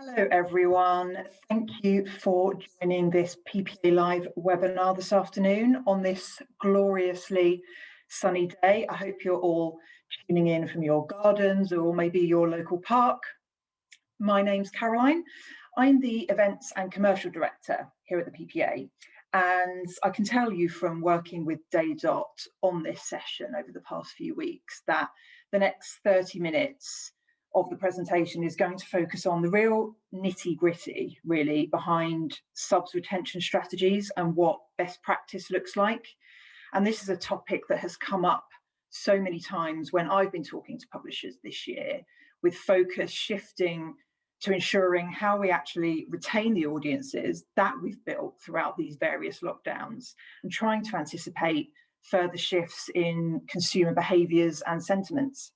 Hello everyone, thank you for joining this PPA Live webinar this afternoon on this gloriously sunny day. I hope you're all tuning in from your gardens or maybe your local park. My name's Caroline. I'm the Events and Commercial Director here at the PPA, and I can tell you from working with Daydot on this session over the past few weeks that the next 30 minutes of the presentation is going to focus on the real nitty-gritty, really, behind subs retention strategies and what best practice looks like. And this is a topic that has come up so many times when I've been talking to publishers this year, with focus shifting to ensuring how we actually retain the audiences that we've built throughout these various lockdowns and trying to anticipate further shifts in consumer behaviours and sentiments.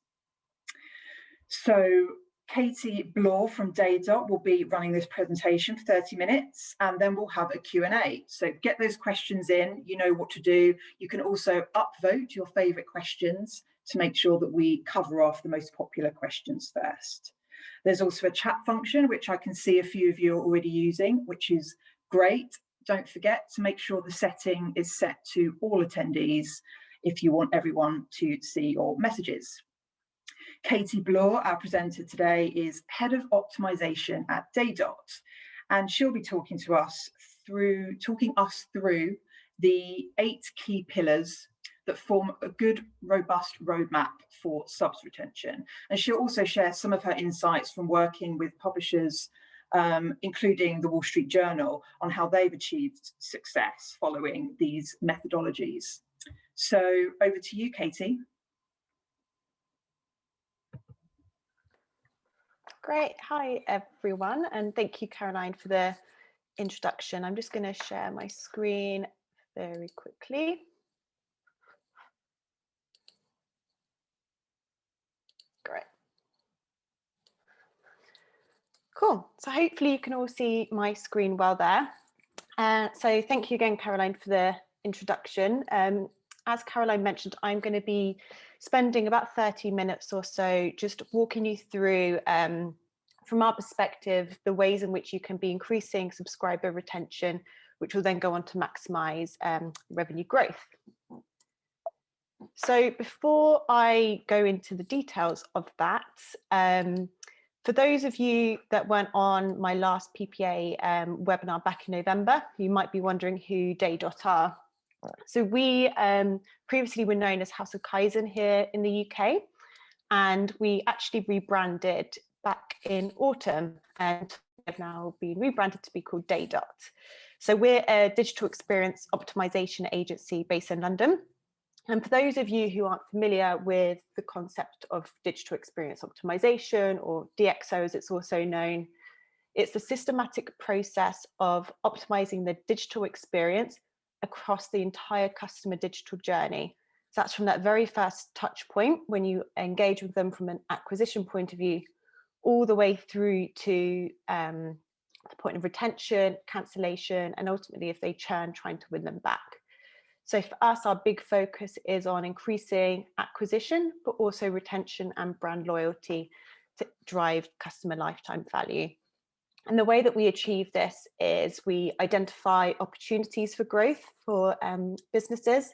So Katie Bloor from Daydot will be running this presentation for 30 minutes, and then we'll have a Q&A. So get those questions in, you know what to do. You can also upvote your favourite questions to make sure that we cover off the most popular questions first. There's also a chat function, which I can see a few of you are already using, which is great. Don't forget to make sure the setting is set to all attendees if you want everyone to see your messages. Katie Bloor, our presenter today, is Head of Optimization at Daydot, and she'll be talking us through the 8 key pillars that form a good, robust roadmap for subs retention. And she'll also share some of her insights from working with publishers, including the Wall Street Journal, on how they've achieved success following these methodologies. So over to you, Katie. Great. Hi, everyone, and thank you, Caroline, for the introduction. I'm just going to share my screen very quickly. Great. Cool. So hopefully you can all see my screen well there. So thank you again, Caroline, for the introduction. As Caroline mentioned, I'm going to be spending about 30 minutes or so just walking you through, from our perspective, the ways in which you can be increasing subscriber retention, which will then go on to maximize revenue growth. So before I go into the details of that, for those of you that weren't on my last PPA webinar back in November, you might be wondering who Daydot are. So we previously were known as House of Kaizen here in the UK, and we actually rebranded back in autumn and have now been rebranded to be called Daydot. So we're a digital experience optimization agency based in London. And for those of you who aren't familiar with the concept of digital experience optimization, or DXO as it's also known, it's the systematic process of optimizing the digital experience across the entire customer digital journey. So that's from that very first touch point when you engage with them from an acquisition point of view, all the way through to the point of retention, cancellation, and ultimately if they churn, trying to win them back. So for us, our big focus is on increasing acquisition, but also retention and brand loyalty to drive customer lifetime value. And the way that we achieve this is we identify opportunities for growth for businesses.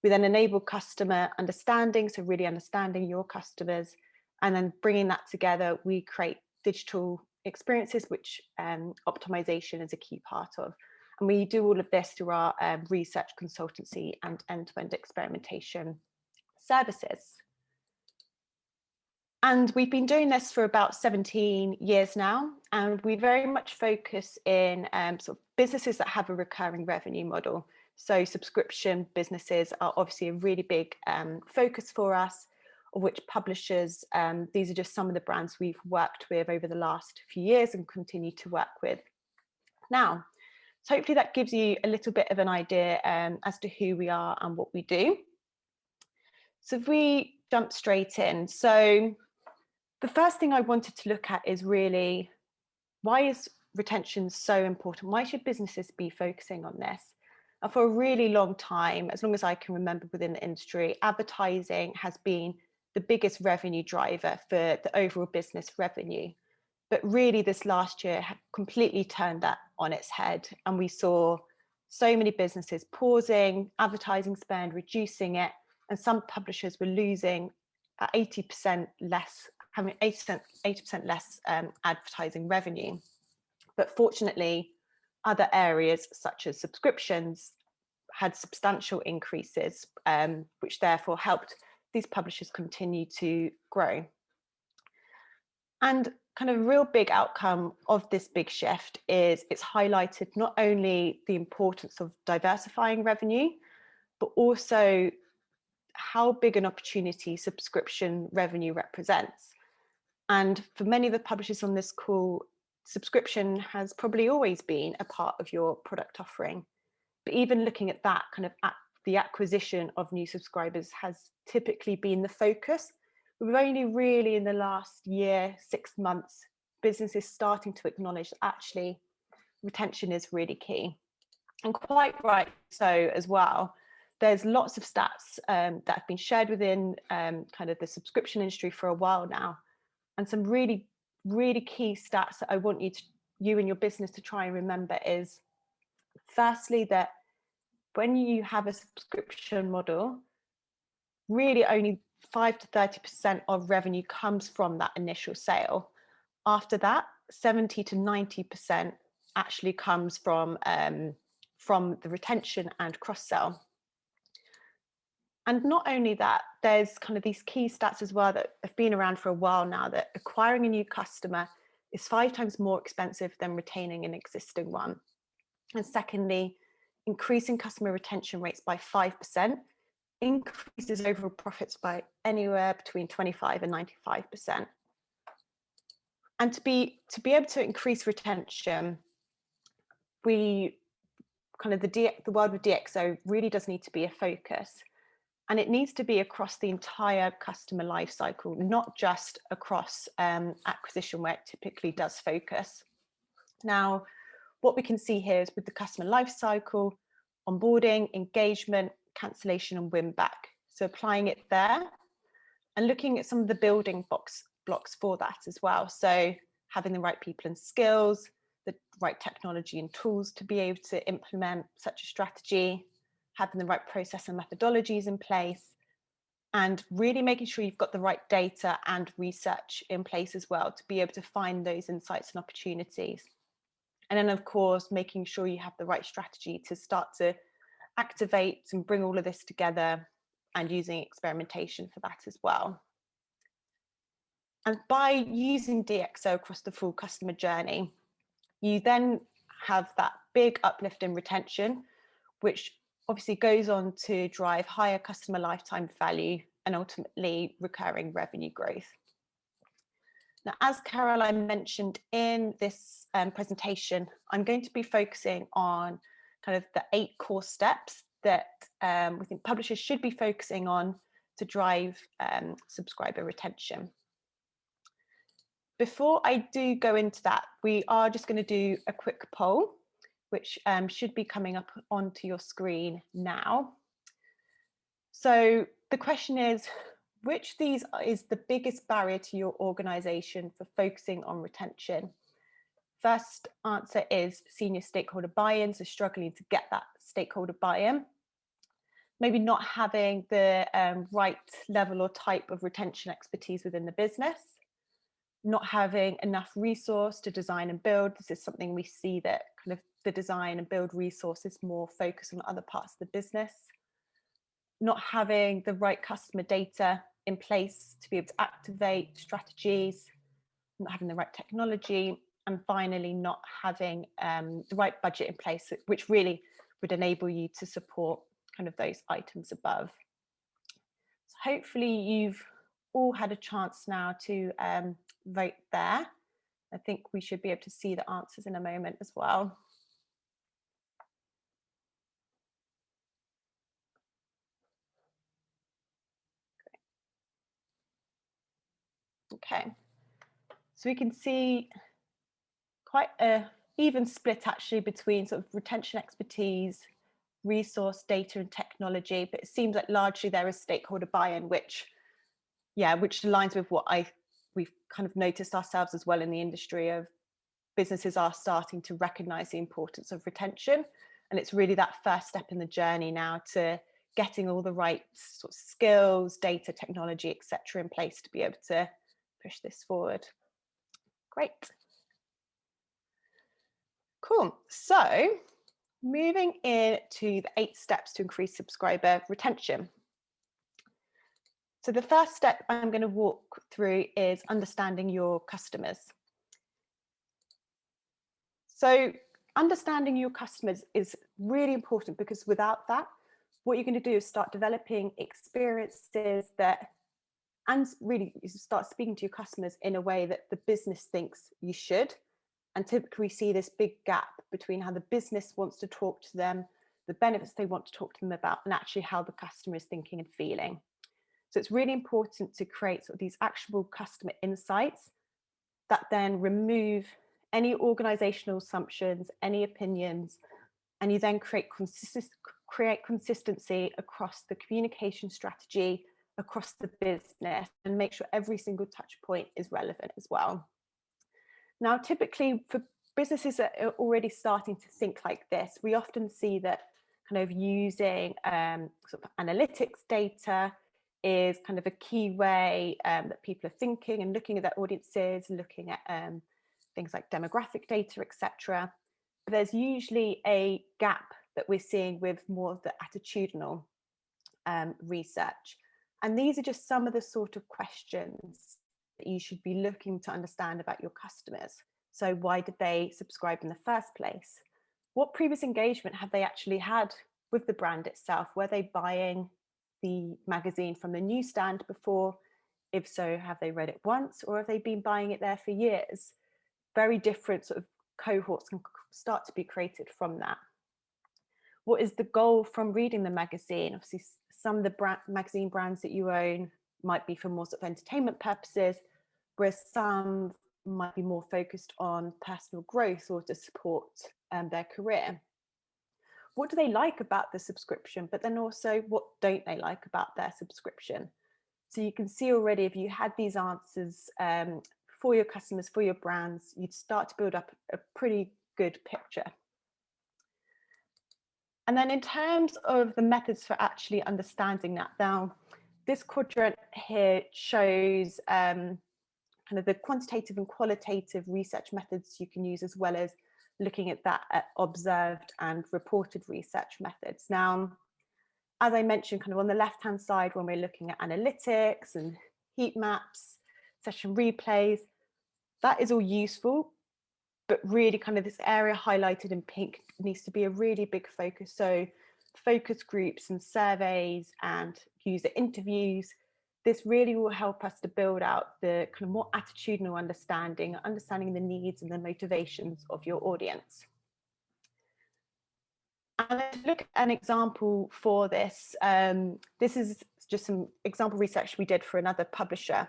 We then enable customer understanding, so really understanding your customers, and then bringing that together, we create digital experiences, which optimization is a key part of. And we do all of this through our research consultancy and end-to-end experimentation services. And we've been doing this for about 17 years now, and we very much focus in sort of businesses that have a recurring revenue model. So subscription businesses are obviously a really big focus for us, of which publishers, these are just some of the brands we've worked with over the last few years and continue to work with now. So hopefully that gives you a little bit of an idea as to who we are and what we do. So if we jump straight in, so the first thing I wanted to look at is really, why is retention so important? Why should businesses be focusing on this? And for a really long time, as long as I can remember within the industry, advertising has been the biggest revenue driver for the overall business revenue. But really this last year completely turned that on its head, and we saw so many businesses pausing advertising spend, reducing it, and some publishers were losing 80% less, having 80% less advertising revenue. But fortunately, other areas such as subscriptions had substantial increases, which therefore helped these publishers continue to grow. And kind of real big outcome of this big shift is it's highlighted not only the importance of diversifying revenue, but also how big an opportunity subscription revenue represents. And for many of the publishers on this call, subscription has probably always been a part of your product offering. But even looking at that, kind of at the acquisition of new subscribers has typically been the focus. We've only really in the last year, 6 months, businesses starting to acknowledge that actually retention is really key. And quite right so as well. There's lots of stats that have been shared within kind of the subscription industry for a while now. And some really, really key stats that I want you and your business to try and remember is, firstly, that when you have a subscription model, really only 5 to 30% of revenue comes from that initial sale. After that, 70 to 90% actually comes from the retention and cross-sell. And not only that, there's kind of these key stats as well that have been around for a while now, that acquiring a new customer is 5 times more expensive than retaining an existing one. And secondly, increasing customer retention rates by 5% increases overall profits by anywhere between 25 and 95%. And to be able to increase retention, we kind of the world with DXO really does need to be a focus. And it needs to be across the entire customer life cycle, not just across acquisition, where it typically does focus. Now, what we can see here is with the customer life cycle, onboarding, engagement, cancellation, and win back. So applying it there and looking at some of the building blocks for that as well. So having the right people and skills, the right technology and tools to be able to implement such a strategy, having the right process and methodologies in place, and really making sure you've got the right data and research in place as well to be able to find those insights and opportunities. And then, of course, making sure you have the right strategy to start to activate and bring all of this together, and using experimentation for that as well. And by using DXO across the full customer journey, you then have that big uplift in retention, which obviously goes on to drive higher customer lifetime value and ultimately recurring revenue growth. Now, as Caroline mentioned in this presentation, I'm going to be focusing on kind of the 8 core steps that we think publishers should be focusing on to drive subscriber retention. Before I do go into that, we are just going to do a quick poll, which should be coming up onto your screen now. So the question is, which of these is the biggest barrier to your organization for focusing on retention? First answer is senior stakeholder buy-in, so struggling to get that stakeholder buy-in. Maybe not having the right level or type of retention expertise within the business. Not having enough resource to design and build. This is something we see that kind of the design and build resource is more focused on other parts of the business. Not having the right customer data in place to be able to activate strategies, not having the right technology, and finally not having the right budget in place, which really would enable you to support kind of those items above. So hopefully you've all had a chance now to vote there. I think we should be able to see the answers in a moment as well. Okay, so we can see quite a even split actually between sort of retention expertise, resource, data and technology, but it seems like largely there is stakeholder buy-in, which aligns with what I we've kind of noticed ourselves as well in the industry of businesses are starting to recognize the importance of retention. And it's really that first step in the journey now to getting all the right sort of skills, data, technology, etc. in place to be able to push this forward. Great. Cool. So moving into the 8 steps to increase subscriber retention. So the first step I'm going to walk through is understanding your customers. So understanding your customers is really important, because without that, what you're going to do is start developing experiences that, and really start speaking to your customers in a way that the business thinks you should. And typically we see this big gap between how the business wants to talk to them, the benefits they want to talk to them about, and actually how the customer is thinking and feeling. So it's really important to create sort of these actionable customer insights that then remove any organizational assumptions, any opinions, and you then create consistency across the communication strategy, across the business, and make sure every single touch point is relevant as well. Now, typically for businesses that are already starting to think like this, we often see that kind of using sort of analytics data is kind of a key way that people are thinking and looking at their audiences, looking at things like demographic data, etc. But there's usually a gap that we're seeing with more of the attitudinal research. And these are just some of the sort of questions that you should be looking to understand about your customers. So why did they subscribe in the first place? What previous engagement have they actually had with the brand itself? Were they buying the magazine from the newsstand before? If so, have they read it once, or have they been buying it there for years? Very different sort of cohorts can start to be created from that. What is the goal from reading the magazine? Obviously, some of the magazine brands that you own might be for more sort of entertainment purposes, whereas some might be more focused on personal growth or to support their career. What do they like about the subscription? But then also, what don't they like about their subscription? So you can see already, if you had these answers for your customers, for your brands, you'd start to build up a pretty good picture. And then in terms of the methods for actually understanding that, now this quadrant here shows kind of the quantitative and qualitative research methods you can use, as well as looking at that at observed and reported research methods. Now, as I mentioned, kind of on the left-hand side, when we're looking at analytics and heat maps, session replays, that is all useful, but really kind of this area highlighted in pink needs to be a really big focus. So focus groups and surveys and user interviews, this really will help us to build out the kind of more attitudinal understanding the needs and the motivations of your audience. And to look at an example for this, this is just some example research we did for another publisher,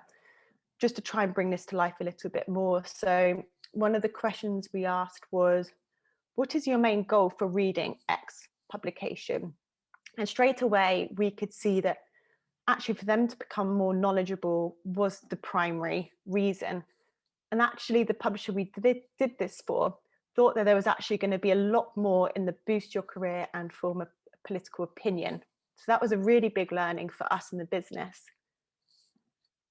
just to try and bring this to life a little bit more. So one of the questions we asked was, what is your main goal for reading X publication? And straight away, we could see that actually for them to become more knowledgeable was the primary reason. And actually the publisher we did this for thought that there was actually going to be a lot more in the boost your career and form a political opinion. So that was a really big learning for us in the business.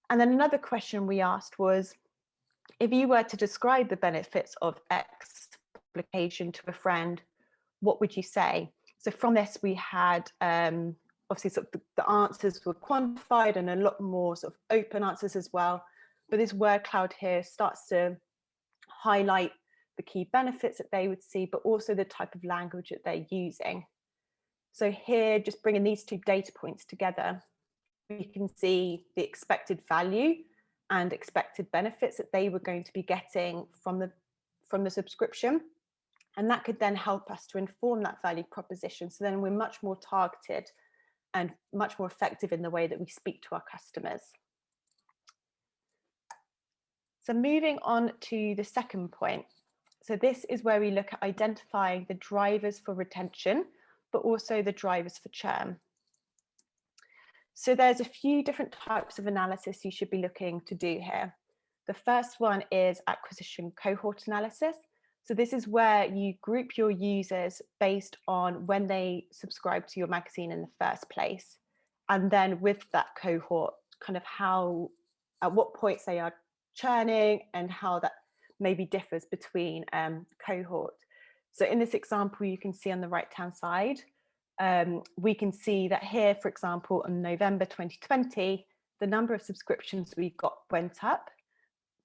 And then another question we asked was, if you were to describe the benefits of X publication to a friend, what would you say? So from this, we had obviously sort of the answers were quantified and a lot more sort of open answers as well. But this word cloud here starts to highlight the key benefits that they would see, but also the type of language that they're using. So here, just bringing these two data points together, we can see the expected value and expected benefits that they were going to be getting from the subscription. And that could then help us to inform that value proposition. So then we're much more targeted and much more effective in the way that we speak to our customers. So moving on to the second point. So this is where we look at identifying the drivers for retention, but also the drivers for churn. So there's a few different types of analysis you should be looking to do here. The first one is acquisition cohort analysis. So this is where you group your users based on when they subscribe to your magazine in the first place. And then with that cohort, kind of how, at what points they are churning and how that maybe differs between cohort. So in this example, you can see on the right-hand side, we can see that here, for example, in November 2020, the number of subscriptions we got went up,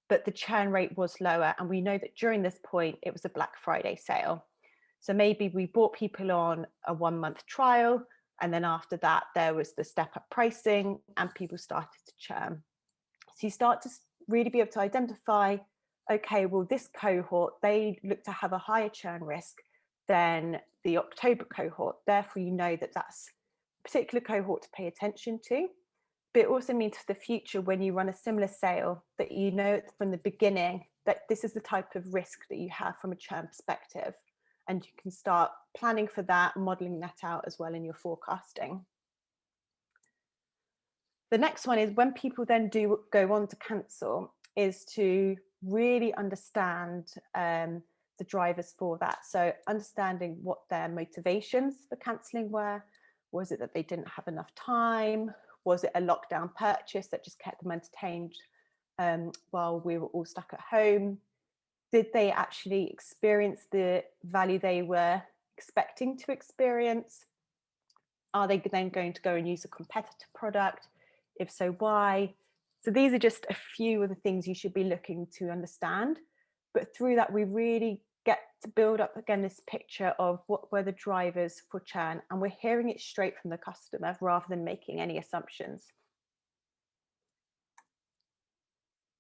but the churn rate was lower. And we know that during this point, it was a Black Friday sale. So maybe we brought people on a 1-month trial, and then after that, there was the step up pricing and people started to churn. So you start to really be able to identify, okay, well, this cohort, they look to have a higher churn risk than the October cohort. Therefore, you know that that's a particular cohort to pay attention to. But it also means for the future, when you run a similar sale, that you know from the beginning that this is the type of risk that you have from a churn perspective. And you can start planning for that, modeling that out as well in your forecasting. The next one is when people then do go on to cancel, is to really understand the drivers for that. So understanding what their motivations for cancelling were. Was it that they didn't have enough time? Was it a lockdown purchase that just kept them entertained while we were all stuck at home? Did they actually experience the value they were expecting to experience? Are they then going to go and use a competitor product? If so, why? So these are just a few of the things you should be looking to understand. But through that, we really get to build up again this picture of what were the drivers for churn, and we're hearing it straight from the customer rather than making any assumptions.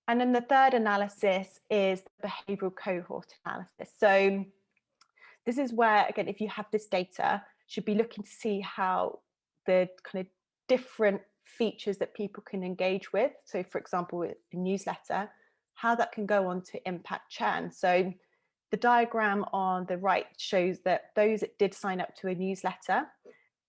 And then the third analysis is the behavioral cohort analysis. So this is where, again, if you have this data, you should be looking to see how the kind of different features that people can engage with. So for example, with a newsletter, how that can go on to impact churn. So the diagram on the right shows that those that did sign up to a newsletter,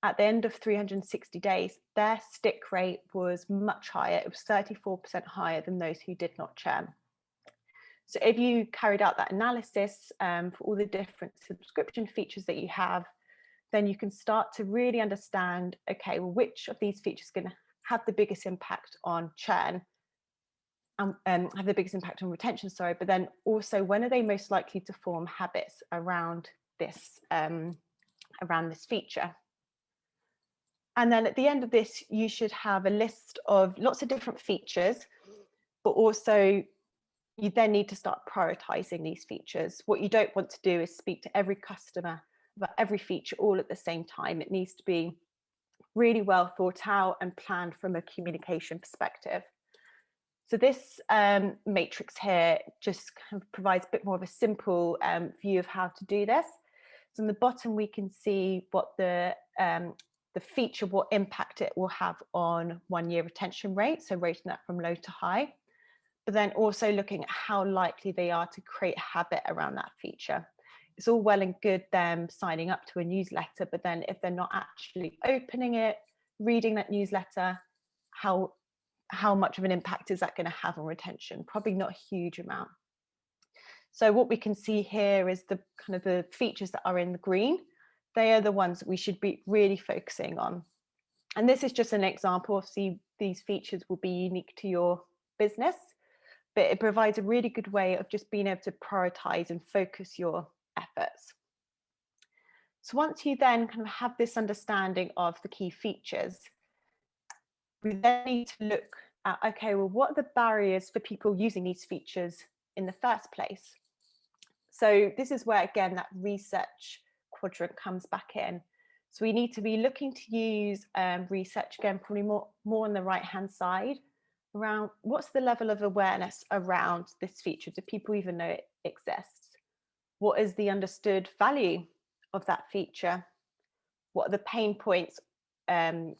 at the end of 360 days, their stick rate was much higher. It was 34% higher than those who did not churn. So if you carried out that analysis for all the different subscription features that you have, then you can start to really understand, okay, well, which of these features is going to have the biggest impact on churn and have the biggest impact on retention, sorry, but then also when are they most likely to form habits around this feature. And then at the end of this, you should have a list of lots of different features, but also you then need to start prioritizing these features. What you don't want to do is speak to every customer about every feature all at the same time. It needs to be really well thought out and planned from a communication perspective. So this matrix here just kind of provides a bit more of a simple view of how to do this. So on the bottom, we can see what the feature, what impact it will have on 1-year retention rate, so rating that from low to high, but then also looking at how likely they are to create a habit around that feature. It's all well and good them signing up to a newsletter, but then if they're not actually opening it, reading that newsletter, how much of an impact is that going to have on retention? Probably not a huge amount. So what we can see here is the kind of the features that are in the green. They are the ones that we should be really focusing on. And this is just an example. Obviously, these features will be unique to your business, but it provides a really good way of just being able to prioritize and focus your efforts. So once you then kind of have this understanding of the key features, we then need to look at, okay, well, what are the barriers for people using these features in the first place? So this is where, again, that research quadrant comes back in. So we need to be looking to use research, again, probably more on the right-hand side, around what's the level of awareness around this feature? Do people even know it exists? What is the understood value of that feature? What are the pain points, the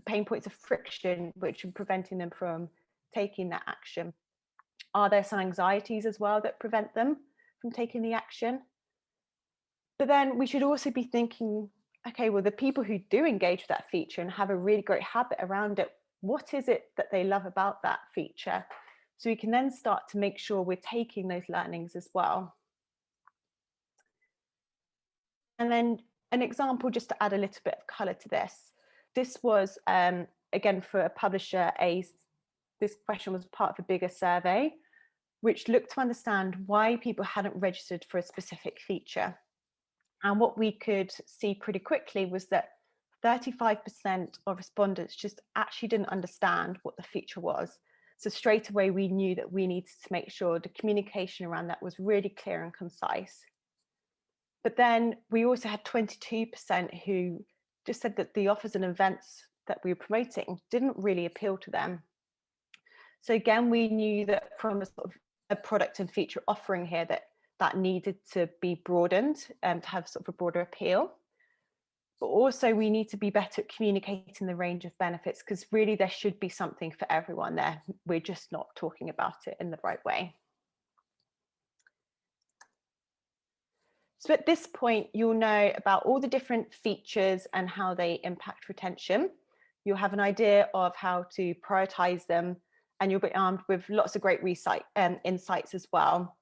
pain points of friction which are preventing them from taking that action? Are there some anxieties as well that prevent them from taking the action? But then we should also be thinking, okay, well, the people who do engage with that feature and have a really great habit around it, what is it that they love about that feature? So we can then start to make sure we're taking those learnings as well. And then an example, just to add a little bit of colour to this. This was, again, for a publisher, this question was part of a bigger survey, which looked to understand why people hadn't registered for a specific feature. And what we could see pretty quickly was that 35% of respondents just actually didn't understand what the feature was. So straight away, we knew that we needed to make sure the communication around that was really clear and concise. But then we also had 22% who just said that the offers and events that we were promoting didn't really appeal to them. So again, we knew that from a sort of a product and feature offering here that needed to be broadened to have sort of a broader appeal. But also we need to be better at communicating the range of benefits, because really there should be something for everyone there. We're just not talking about it in the right way. So at this point, you'll know about all the different features and how they impact retention. You'll have an idea of how to prioritize them, and you'll be armed with lots of great insights as well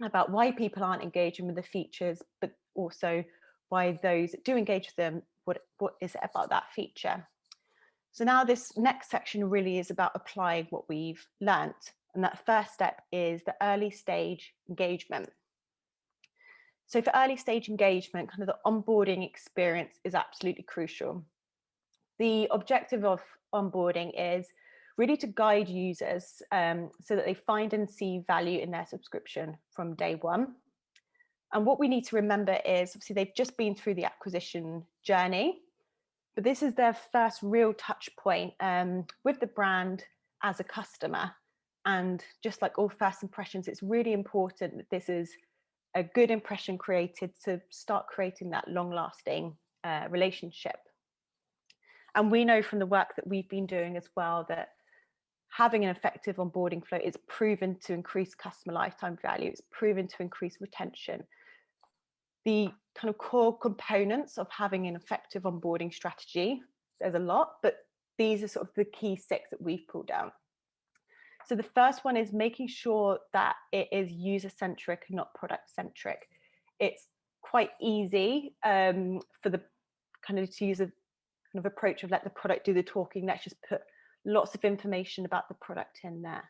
about why people aren't engaging with the features, but also why those that do engage with them, what is it about that feature? So now this next section really is about applying what we've learnt. And that first step is the early stage engagement. So for early stage engagement, kind of the onboarding experience is absolutely crucial. The objective of onboarding is really to guide users so that they find and see value in their subscription from day one. And what we need to remember is, obviously, they've just been through the acquisition journey, but this is their first real touch point with the brand as a customer. And just like all first impressions, it's really important that this is a good impression created to start creating that long-lasting relationship. And we know from the work that we've been doing as well that having an effective onboarding flow is proven to increase customer lifetime value. It's proven to increase retention. The kind of core components of having an effective onboarding strategy, there's a lot, but these are sort of the key 6 that we've pulled down. So the first one is making sure that it is user-centric and not product-centric. It's quite easy for the kind of to use a kind of approach of let the product do the talking. Let's just put lots of information about the product in there.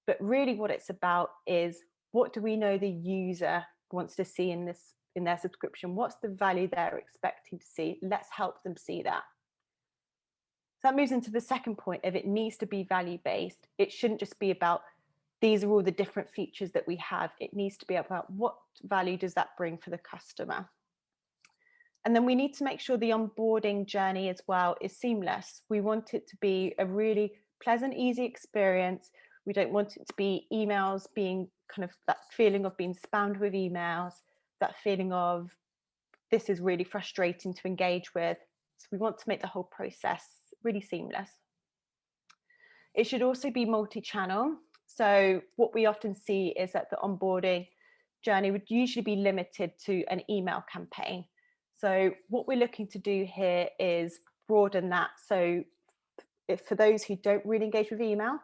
But really what it's about is, what do we know the user wants to see in their subscription? What's the value they're expecting to see? Let's help them see that. So that moves into the second point of it needs to be value-based. It shouldn't just be about these are all the different features that we have. It needs to be about what value does that bring for the customer. And then we need to make sure the onboarding journey as well is seamless. We want it to be a really pleasant, easy experience. We don't want it to be emails being kind of that feeling of being spammed with emails, that feeling of this is really frustrating to engage with. So we want to make the whole process really seamless. It should also be multi-channel. So what we often see is that the onboarding journey would usually be limited to an email campaign. So what we're looking to do here is broaden that. So if for those who don't really engage with email,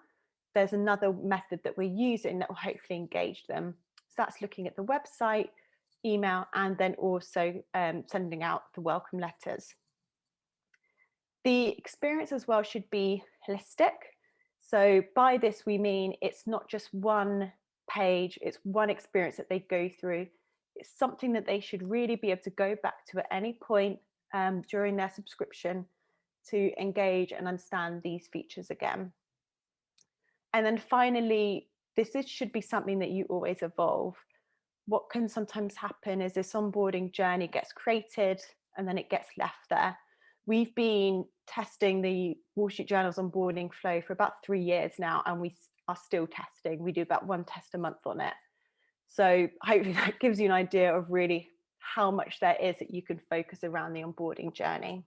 there's another method that we're using that will hopefully engage them. So that's looking at the website, email, and then also sending out the welcome letters. The experience as well should be holistic. So by this, we mean it's not just one page, it's one experience that they go through. It's something that they should really be able to go back to at any point during their subscription to engage and understand these features again. And then finally, this should be something that you always evolve. What can sometimes happen is this onboarding journey gets created and then it gets left there. We've been testing the Wall Street Journal's onboarding flow for about 3 years now, and we are still testing. We do about 1 test a month on it. So hopefully that gives you an idea of really how much there is that you can focus around the onboarding journey.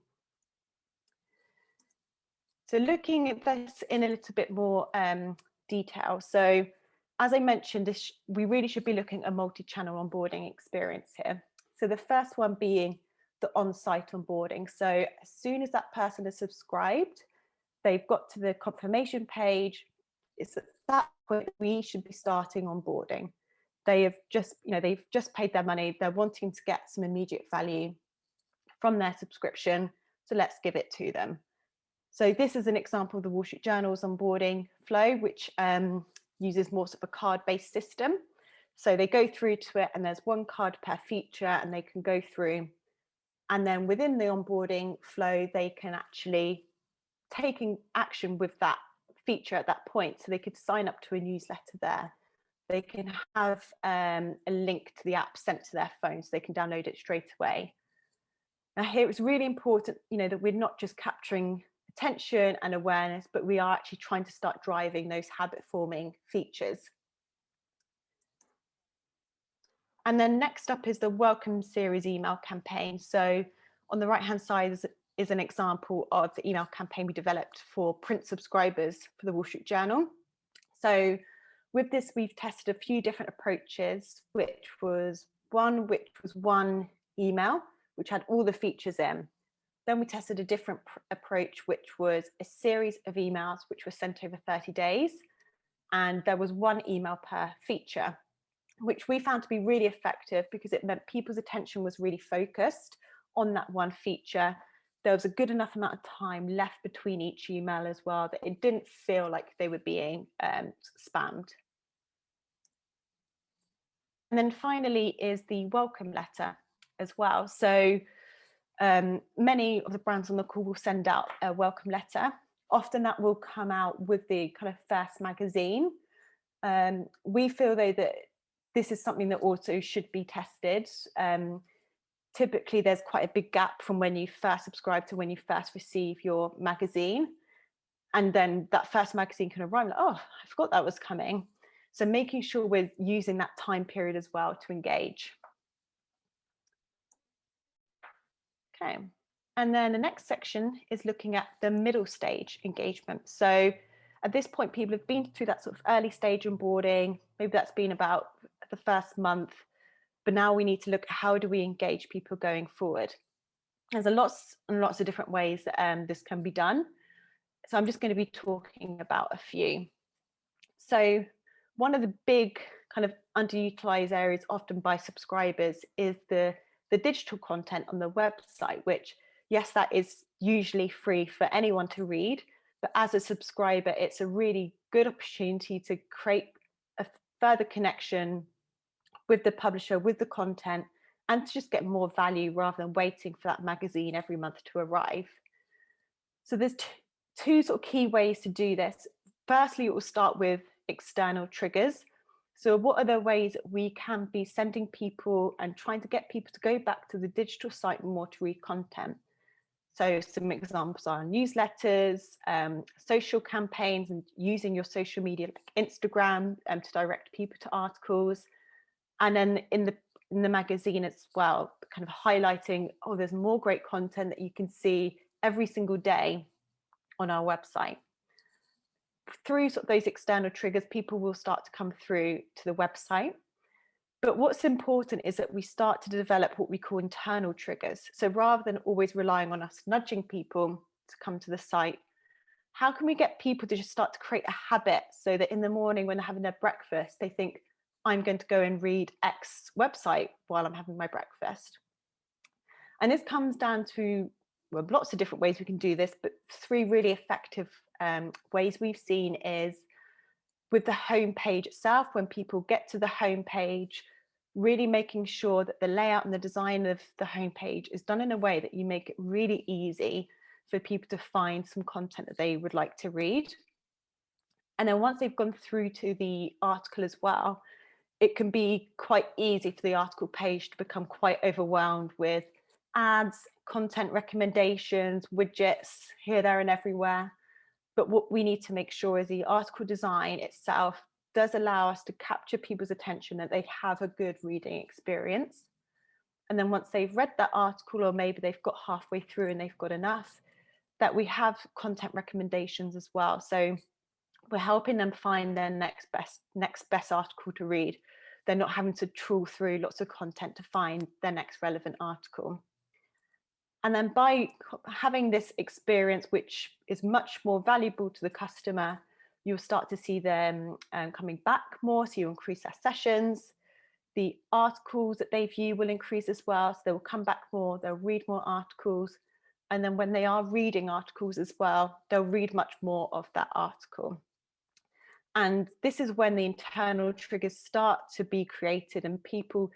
So looking at this in a little bit more detail. So as I mentioned, we really should be looking at a multi-channel onboarding experience here. So the first one being the on-site onboarding. So as soon as that person is subscribed, they've got to the confirmation page, it's at that point we should be starting onboarding. They have just, they've just paid their money. They're wanting to get some immediate value from their subscription. So let's give it to them. So this is an example of the Wall Street Journal's onboarding flow, which uses more sort of a card-based system. So they go through to it and there's one card per feature and they can go through. And then within the onboarding flow, they can actually take action with that feature at that point. So they could sign up to a newsletter there. They can have a link to the app sent to their phone so they can download it straight away. Now here it's really important, that we're not just capturing attention and awareness, but we are actually trying to start driving those habit forming features. And then next up is the Welcome Series email campaign. So on the right-hand side is an example of the email campaign we developed for print subscribers for the Wall Street Journal. So with this, we've tested a few different approaches, which was one email, which had all the features in. Then we tested a different approach, which was a series of emails, which were sent over 30 days. And there was one email per feature, which we found to be really effective because it meant people's attention was really focused on that one feature. There was a good enough amount of time left between each email as well that it didn't feel like they were being spammed. And then finally is the welcome letter as well. So many of the brands on the call will send out a welcome letter. Often that will come out with the kind of first magazine. We feel though that this is something that also should be tested. Typically there's quite a big gap from when you first subscribe to when you first receive your magazine. And then that first magazine can arrive, like, oh, I forgot that was coming. So making sure we're using that time period as well to engage. Okay, and then the next section is looking at the middle stage engagement. So at this point, people have been through that sort of early stage onboarding. Maybe that's been about the first month, but now we need to look at how do we engage people going forward. There's lots and lots of different ways that this can be done. So I'm just going to be talking about a few. So one of the big kind of underutilized areas often by subscribers is the digital content on the website, which, yes, that is usually free for anyone to read. But as a subscriber, it's a really good opportunity to create a further connection with the publisher, with the content, and to just get more value rather than waiting for that magazine every month to arrive. So there's two sort of key ways to do this. Firstly, it will start with external triggers. So what are the ways that we can be sending people and trying to get people to go back to the digital site more to read content? So some examples are newsletters, social campaigns, and using your social media like Instagram to direct people to articles. And then in the magazine as well, kind of highlighting, oh, there's more great content that you can see every single day on our website. Through sort of those external triggers, people will start to come through to the website. But what's important is that we start to develop what we call internal triggers. So rather than always relying on us nudging people to come to the site, how can we get people to just start to create a habit so that in the morning when they're having their breakfast, they think, I'm going to go and read X website while I'm having my breakfast. And this comes down to, well, lots of different ways we can do this, but three really effective ways we've seen is with the homepage itself. When people get to the homepage, really making sure that the layout and the design of the homepage is done in a way that you make it really easy for people to find some content that they would like to read. And then once they've gone through to the article as well, it can be quite easy for the article page to become quite overwhelmed with ads, content recommendations, widgets here, there, and everywhere. But what we need to make sure is the article design itself does allow us to capture people's attention, that they have a good reading experience. And then once they've read that article, or maybe they've got halfway through and they've got enough, that we have content recommendations as well. So we're helping them find their next best article to read. They're not having to trawl through lots of content to find their next relevant article. And then by having this experience, which is much more valuable to the customer, you'll start to see them coming back more, so you'll increase their sessions. The articles that they view will increase as well, so they will come back more, they'll read more articles, and then when they are reading articles as well, they'll read much more of that article. And this is when the internal triggers start to be created and people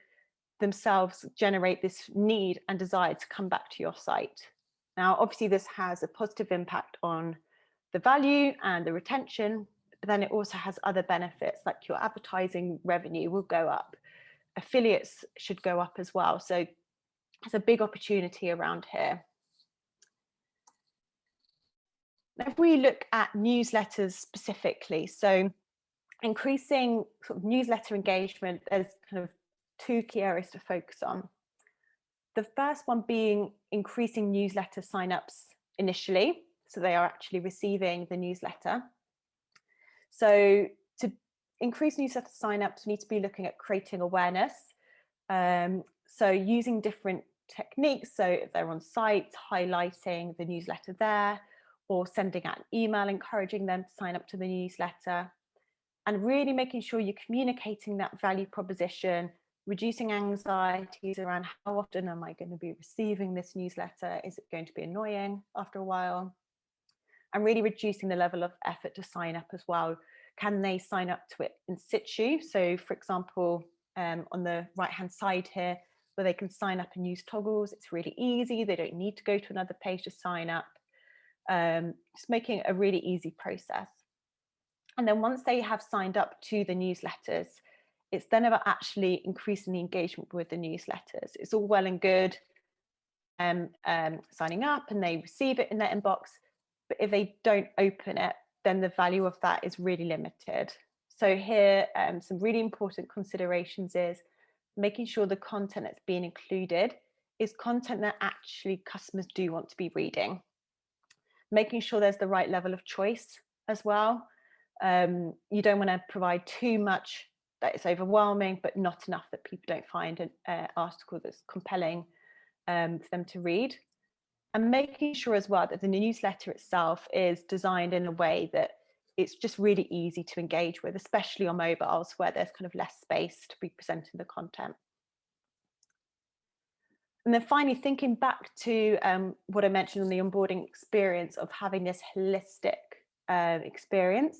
themselves generate this need and desire to come back to your site. Now, obviously, this has a positive impact on the value and the retention, but then it also has other benefits, like your advertising revenue will go up. Affiliates should go up as well. So it's a big opportunity around here. Now, if we look at newsletters specifically, so increasing sort of newsletter engagement, there's kind of two key areas to focus on. The first one being increasing newsletter signups initially, so they are actually receiving the newsletter. So to increase newsletter signups, we need to be looking at creating awareness. So using different techniques, so if they're on site, highlighting the newsletter there, or sending out an email encouraging them to sign up to the newsletter, and really making sure you're communicating that value proposition, reducing anxieties around how often am I going to be receiving this newsletter? Is it going to be annoying after a while? And really reducing the level of effort to sign up as well. Can they sign up to it in situ? So for example, on the right-hand side here, where they can sign up and use toggles, it's really easy. They don't need to go to another page to sign up. Just making a really easy process. And then once they have signed up to the newsletters, it's then about actually increasing the engagement with the newsletters. It's all well and good signing up and they receive it in their inbox, but if they don't open it, then the value of that is really limited. So here, some really important considerations is making sure the content that's being included is content that actually customers do want to be reading. Making sure there's the right level of choice as well. You don't want to provide too much that is overwhelming, but not enough that people don't find an article that's compelling for them to read. And making sure as well that the newsletter itself is designed in a way that it's just really easy to engage with, especially on mobiles where there's kind of less space to be presenting the content. And then finally, thinking back to what I mentioned on the onboarding experience of having this holistic experience,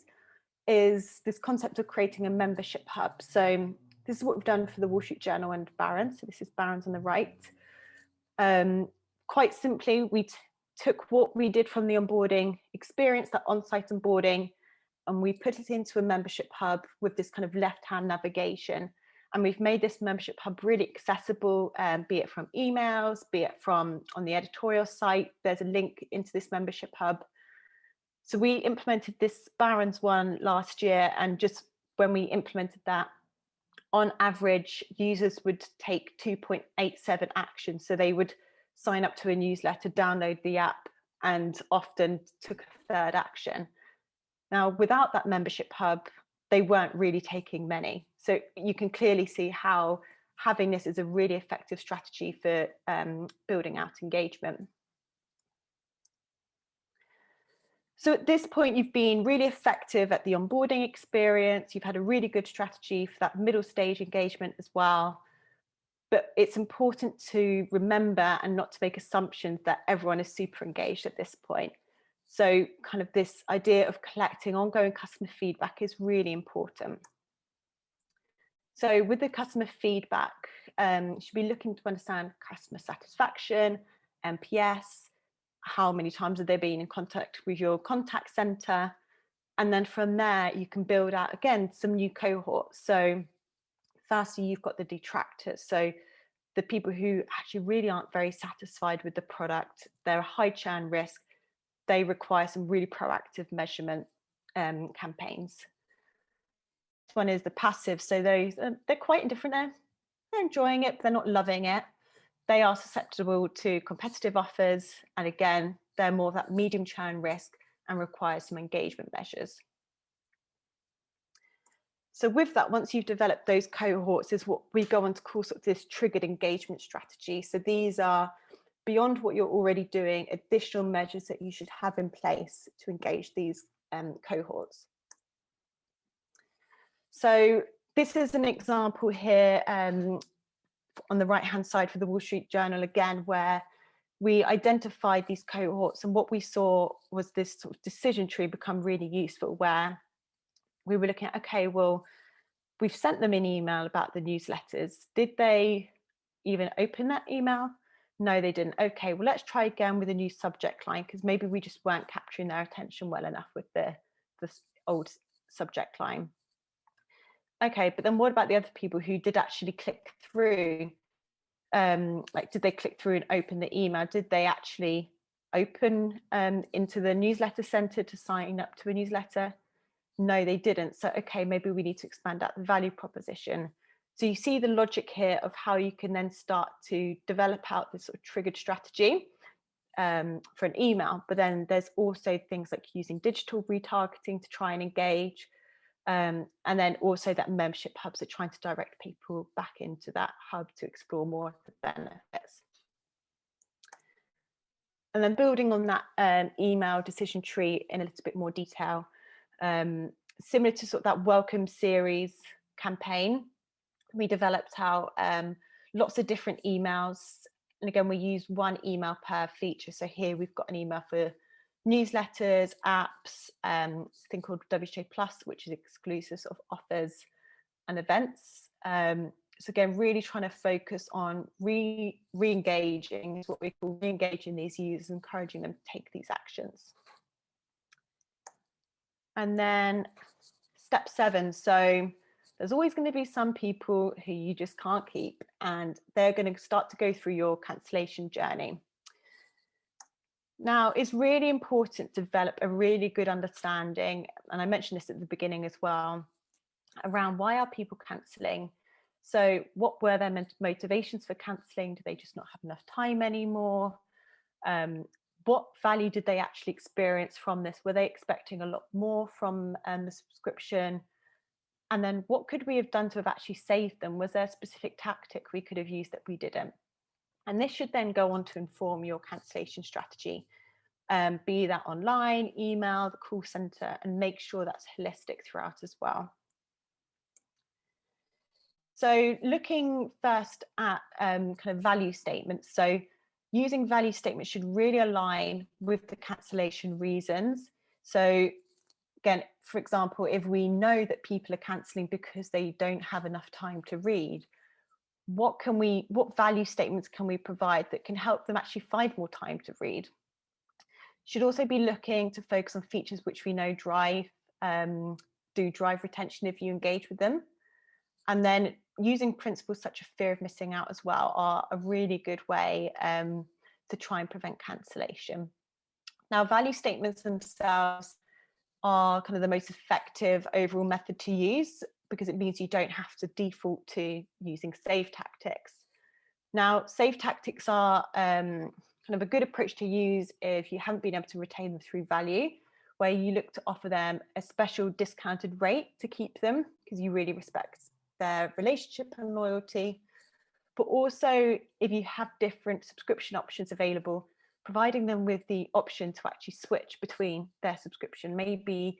is this concept of creating a membership hub. So this is what we've done for the Wall Street Journal and Barron's. So this is Barron's on the right. Quite simply, we took what we did from the onboarding experience, that on-site onboarding, and we put it into a membership hub with this kind of left-hand navigation. And we've made this membership hub really accessible, be it from emails, be it from on the editorial site. There's a link into this membership hub. So we implemented this Barron's one last year, and just when we implemented that, on average, users would take 2.87 actions. So they would sign up to a newsletter, download the app, and often took a third action. Now, without that membership hub, they weren't really taking many. So you can clearly see how having this is a really effective strategy for building out engagement. So at this point, you've been really effective at the onboarding experience. You've had a really good strategy for that middle stage engagement as well. But it's important to remember and not to make assumptions that everyone is super engaged at this point. So kind of this idea of collecting ongoing customer feedback is really important. So with the customer feedback, you should be looking to understand customer satisfaction, NPS, how many times have they been in contact with your contact center? And then from there, you can build out, again, some new cohorts. So firstly, you've got the detractors. So the people who actually really aren't very satisfied with the product, they're a high churn risk. They require some really proactive measurement campaigns. This one is the passive. So those, they're quite indifferent there. They're enjoying it, but they're not loving it. They are susceptible to competitive offers. And again, they're more of that medium churn risk and require some engagement measures. So with that, once you've developed those cohorts, is what we go on to call sort of this triggered engagement strategy. So these are beyond what you're already doing, additional measures that you should have in place to engage these cohorts. So this is an example here on the right hand side for the Wall Street Journal again, where we identified these cohorts, and what we saw was this sort of decision tree become really useful, where we were looking at, okay, well, we've sent them an email about the newsletters. Did they even open that email? No, they didn't. Okay, well, let's try again with a new subject line, because maybe we just weren't capturing their attention well enough with the old subject line. Okay, but then what about the other people who did actually click through? Like, did they click through and open the email? Did they actually open into the newsletter center to sign up to a newsletter? No, they didn't. So, okay, maybe we need to expand out the value proposition. So you see the logic here of how you can then start to develop out this sort of triggered strategy for an email. But then there's also things like using digital retargeting to try and engage. And then also that membership hubs are trying to direct people back into that hub to explore more of the benefits. And then building on that email decision tree in a little bit more detail, similar to sort of that welcome series campaign, we developed out lots of different emails. And again, we use one email per feature. So here we've got an email for newsletters, apps, a thing called WJ Plus, which is exclusive sort of offers and events. So again, really trying to focus on re-engaging, is what we call re-engaging these users, encouraging them to take these actions. And then step 7. So there's always going to be some people who you just can't keep, and they're going to start to go through your cancellation journey. Now, it's really important to develop a really good understanding, and I mentioned this at the beginning as well, around why are people cancelling? So what were their motivations for cancelling? Do they just not have enough time anymore? What value did they actually experience from this? Were they expecting a lot more from the subscription? And then what could we have done to have actually saved them? Was there a specific tactic we could have used that we didn't? And this should then go on to inform your cancellation strategy, be that online, email, the call center, and make sure that's holistic throughout as well. So looking first at kind of value statements. So using value statements should really align with the cancellation reasons. So again, for example, if we know that people are cancelling because they don't have enough time to read, what value statements can we provide that can help them actually find more time to read? Should also be looking to focus on features which we know do drive retention if you engage with them. And then using principles such as fear of missing out as well are a really good way to try and prevent cancellation. Now, value statements themselves are kind of the most effective overall method to use, because it means you don't have to default to using save tactics. Now, save tactics are kind of a good approach to use if you haven't been able to retain them through value, where you look to offer them a special discounted rate to keep them because you really respect their relationship and loyalty. But also, if you have different subscription options available, providing them with the option to actually switch between their subscription. Maybe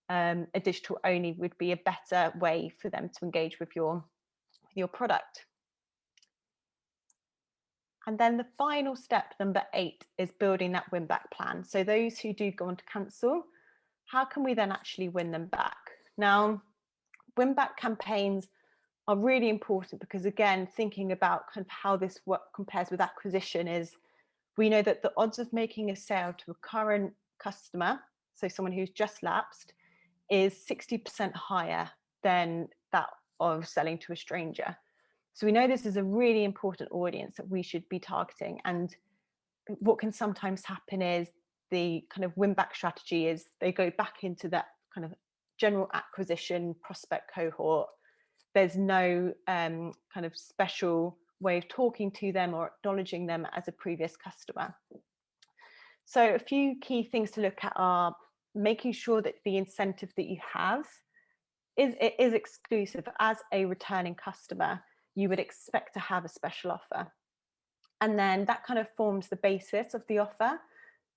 a digital only would be a better way for them to engage with your product. And then the final step, number 8, is building that win back plan. So those who do go on to cancel, how can we then actually win them back? Now, win back campaigns are really important because, again, thinking about kind of how this work compares with acquisition is, we know that the odds of making a sale to a current customer, so someone who's just lapsed, is 60% higher than that of selling to a stranger. So we know this is a really important audience that we should be targeting. And what can sometimes happen is the kind of win back strategy is they go back into that kind of general acquisition prospect cohort. There's no kind of special way of talking to them or acknowledging them as a previous customer. So a few key things to look at are making sure that the incentive that you have is exclusive. As a returning customer, you would expect to have a special offer. And then that kind of forms the basis of the offer.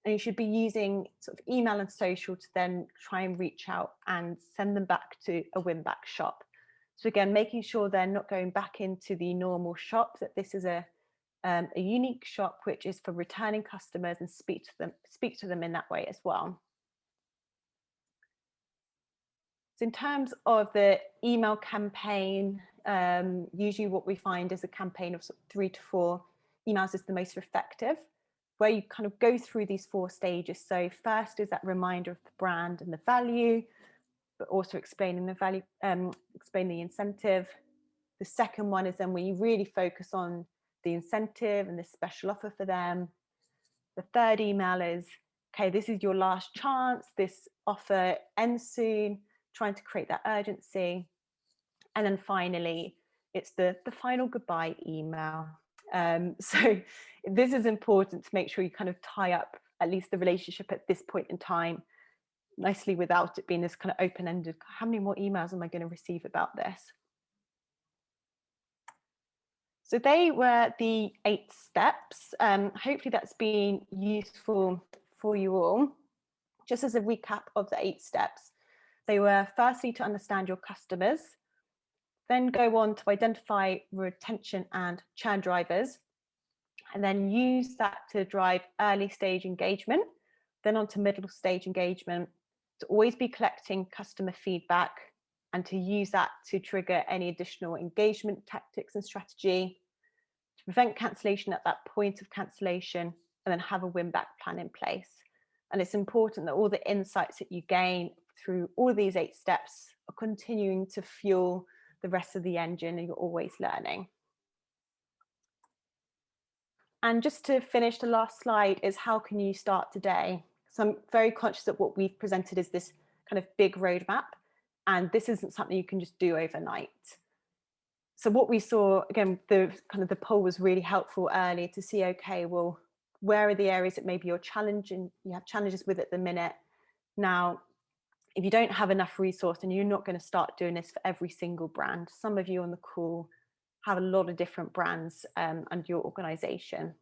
And you should be using sort of email and social to then try and reach out and send them back to a win back shop. So again, making sure they're not going back into the normal shop, that this is a unique shop which is for returning customers, and speak to them in that way as well. So in terms of the email campaign, usually what we find is a campaign of 3 to 4 emails is the most effective, where you kind of go through these 4 stages. So first is that reminder of the brand and the value, but also explaining the value, explain the incentive. The second one is then where you really focus on the incentive and the special offer for them. The third email is, okay, this is your last chance, this offer ends soon, trying to create that urgency. And then finally, it's the final goodbye email. So this is important to make sure you kind of tie up at least the relationship at this point in time nicely, without it being this kind of open-ended, how many more emails am I going to receive about this? So they were the 8 steps. Hopefully that's been useful for you all. Just as a recap of the 8 steps, they were firstly to understand your customers, then go on to identify retention and churn drivers, and then use that to drive early stage engagement, then on to middle stage engagement, to always be collecting customer feedback and to use that to trigger any additional engagement tactics and strategy, to prevent cancellation at that point of cancellation, and then have a win back plan in place. And it's important that all the insights that you gain through all of these 8 steps are continuing to fuel the rest of the engine, and you're always learning. And just to finish, the last slide is how can you start today? So I'm very conscious that what we've presented is this kind of big roadmap, and this isn't something you can just do overnight. So what we saw, again, the poll was really helpful earlier to see, okay, well, where are the areas that maybe you're challenging, you have challenges with at the minute? Now, if you don't have enough resource and you're not going to start doing this for every single brand, some of you on the call have a lot of different brands under your organization.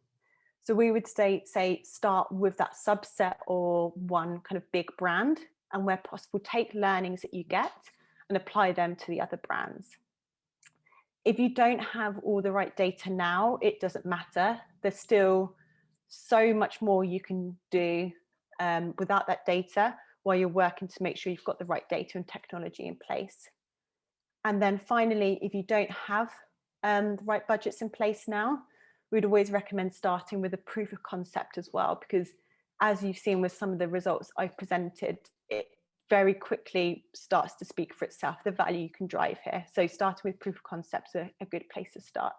So we would say start with that subset or one kind of big brand, and where possible, take learnings that you get and apply them to the other brands. If you don't have all the right data now, it doesn't matter. There's still so much more you can do without that data, while you're working to make sure you've got the right data and technology in place. And then finally, if you don't have the right budgets in place now, we'd always recommend starting with a proof of concept as well, because as you've seen with some of the results I've presented, it very quickly starts to speak for itself, the value you can drive here. So starting with proof of concept is a good place to start.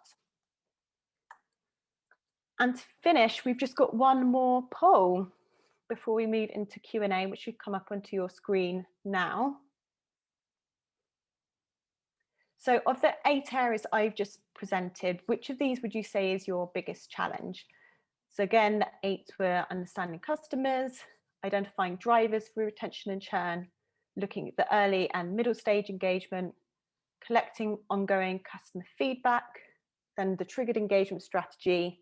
And to finish, we've just got one more poll before we move into Q&A, which should come up onto your screen now. So of the 8 areas I've just presented, which of these would you say is your biggest challenge? So again, 8 were understanding customers, identifying drivers for retention and churn, looking at the early and middle stage engagement, collecting ongoing customer feedback, then the triggered engagement strategy,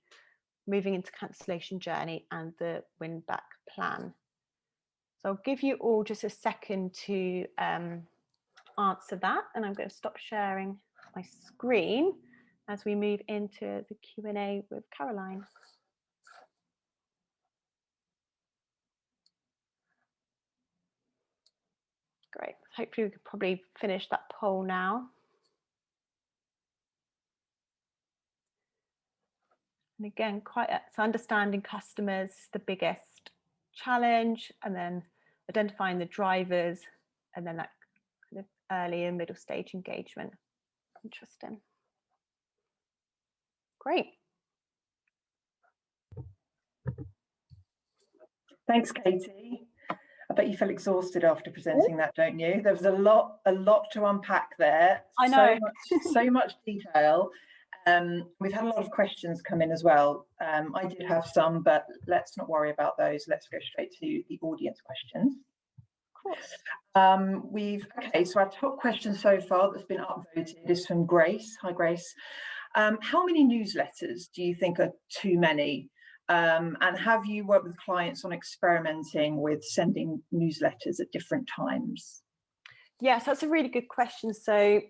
moving into cancellation journey, and the win back plan. So I'll give you all just a second to answer that, and I'm going to stop sharing my screen as we move into the Q&A with Caroline. Great. Hopefully we could probably finish that poll now. And again, so understanding customers, the biggest challenge, and then identifying the drivers, and then that kind of early and middle stage engagement. Interesting. Great. Thanks, Katie. I bet you feel exhausted after presenting that, don't you? There was a lot to unpack there. I know. So much detail. We've had a lot of questions come in as well. I did have some, but let's not worry about those. Let's go straight to the audience questions. Of course. Okay, so our top question so far that's been upvoted is from Grace. Hi, Grace. How many newsletters do you think are too many? And have you worked with clients on experimenting with sending newsletters at different times? Yes, that's a really good question. So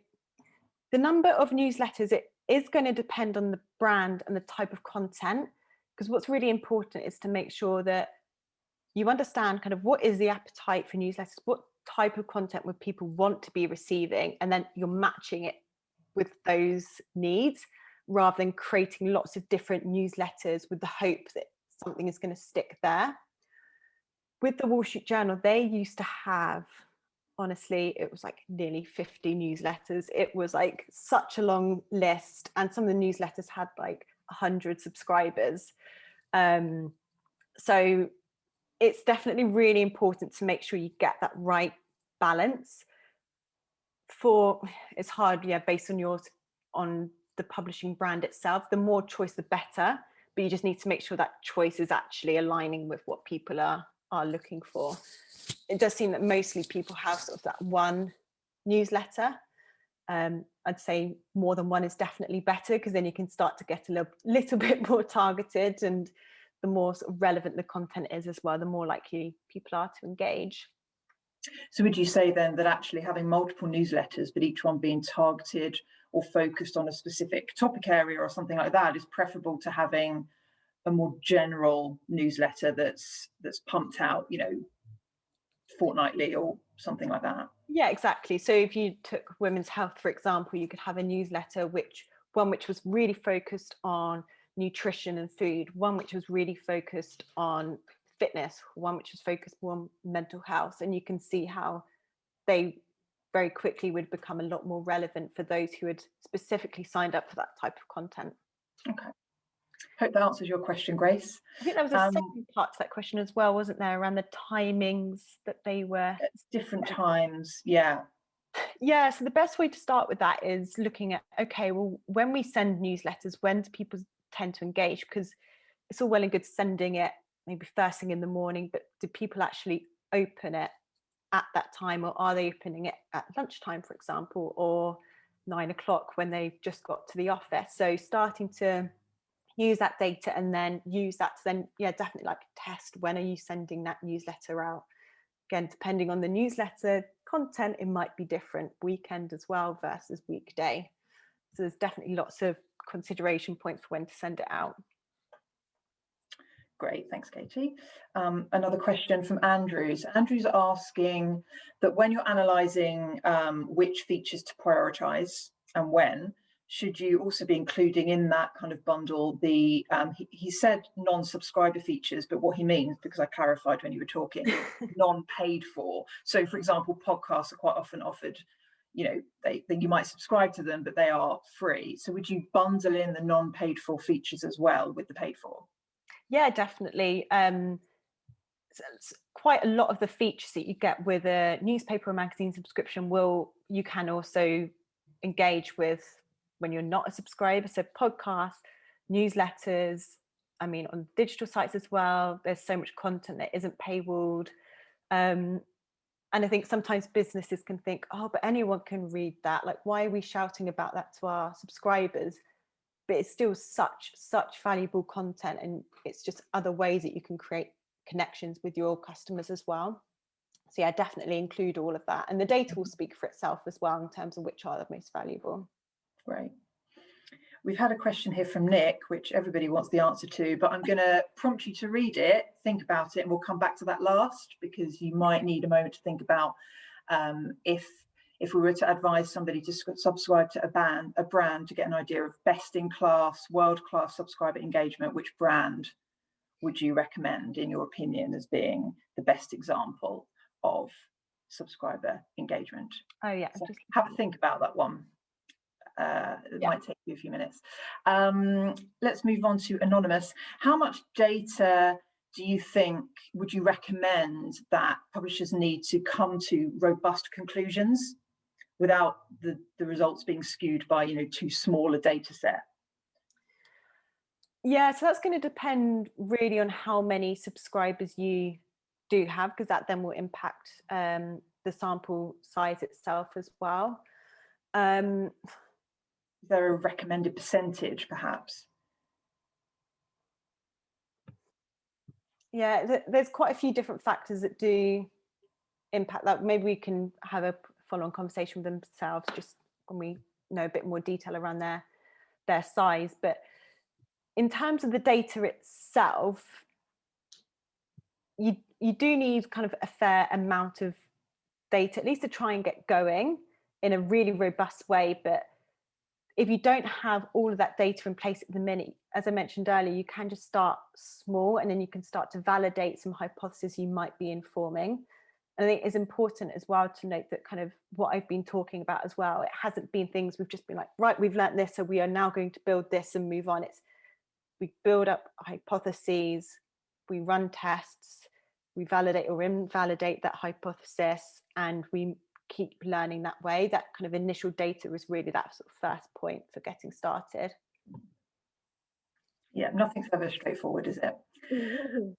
the number of newsletters, it is going to depend on the brand and the type of content, because what's really important is to make sure that you understand kind of what is the appetite for newsletters, what type of content would people want to be receiving, and then you're matching it with those needs rather than creating lots of different newsletters with the hope that something is going to stick there. With the Wall Street Journal, they used to have, honestly, it was like nearly 50 newsletters. It was like such a long list, and some of the newsletters had like 100 subscribers. So it's definitely really important to make sure you get that right balance. It's hard, yeah, based on the publishing brand itself. The more choice, the better, but you just need to make sure that choice is actually aligning with what people are looking for. It does seem that mostly people have sort of that one newsletter. I'd say more than one is definitely better, because then you can start to get a little bit more targeted, and the more sort of relevant the content is as well, the more likely people are to engage. So would you say then that actually having multiple newsletters, but each one being targeted or focused on a specific topic area or something like that, is preferable to having a more general newsletter that's pumped out, fortnightly or something like that? Yeah, exactly. So if you took women's health, for example, you could have a newsletter which was really focused on nutrition and food, one which was really focused on fitness, one which was focused on mental health, and you can see how they very quickly would become a lot more relevant for those who had specifically signed up for that type of content. Okay. Hope that answers your question, Grace. I think there was a second part to that question as well, wasn't there, around the timings that they were at different times? Yeah. Yeah, so the best way to start with that is looking at, okay, well, when we send newsletters, when do people tend to engage? Because it's all well and good sending it maybe first thing in the morning, but do people actually open it at that time, or are they opening it at lunchtime, for example, or 9 o'clock when they've just got to the office? So starting to use that data and then use that to then, yeah, definitely like test, when are you sending that newsletter out? Again, depending on the newsletter content, it might be different, weekend as well versus weekday. So there's definitely lots of consideration points for when to send it out. Great, thanks, Katie. Another question from Andrews. Andrew's asking that when you're analysing which features to prioritise and when, should you also be including in that kind of bundle the, he said non-subscriber features, but what he means, because I clarified when you were talking, non-paid for. So for example, podcasts are quite often offered, you might subscribe to them, but they are free. So would you bundle in the non-paid for features as well with the paid for? Yeah, definitely. So quite a lot of the features that you get with a newspaper or magazine subscription you can also engage with when you're not a subscriber. So podcasts, newsletters, I mean, on digital sites as well, there's so much content that isn't paywalled. And I think sometimes businesses can think, oh, but anyone can read that. Like, why are we shouting about that to our subscribers? But it's still such valuable content, and it's just other ways that you can create connections with your customers as well. So yeah, definitely include all of that, and the data will speak for itself as well in terms of which are the most valuable. Great. We've had a question here from Nick, which everybody wants the answer to, but I'm going to prompt you to read it, think about it, and we'll come back to that last, because you might need a moment to think about if we were to advise somebody to subscribe to a brand to get an idea of best-in-class, world-class subscriber engagement, which brand would you recommend, in your opinion, as being the best example of subscriber engagement? Oh yeah, so have a think about that one. It might take you a few minutes. Let's move on to Anonymous. How much data do you think would you recommend that publishers need to come to robust conclusions without the results being skewed by too small a data set? Yeah, so that's going to depend really on how many subscribers you do have, because that then will impact the sample size itself as well. Is there a recommended percentage, perhaps? Yeah, there's quite a few different factors that do impact that. Maybe we can have a follow-on conversation with themselves just when we know a bit more detail around their size. But in terms of the data itself, you do need kind of a fair amount of data, at least to try and get going in a really robust way. But if you don't have all of that data in place at the minute, as I mentioned earlier, you can just start small, and then you can start to validate some hypotheses you might be informing. And I think it's important as well to note that kind of what I've been talking about as well, it hasn't been things we've just been like, right, we've learnt this, so we are now going to build this and move on. It's we build up hypotheses, we run tests, we validate or invalidate that hypothesis, and we keep learning that way. That kind of initial data is really that sort of first point for getting started. Yeah, nothing's ever straightforward, is it?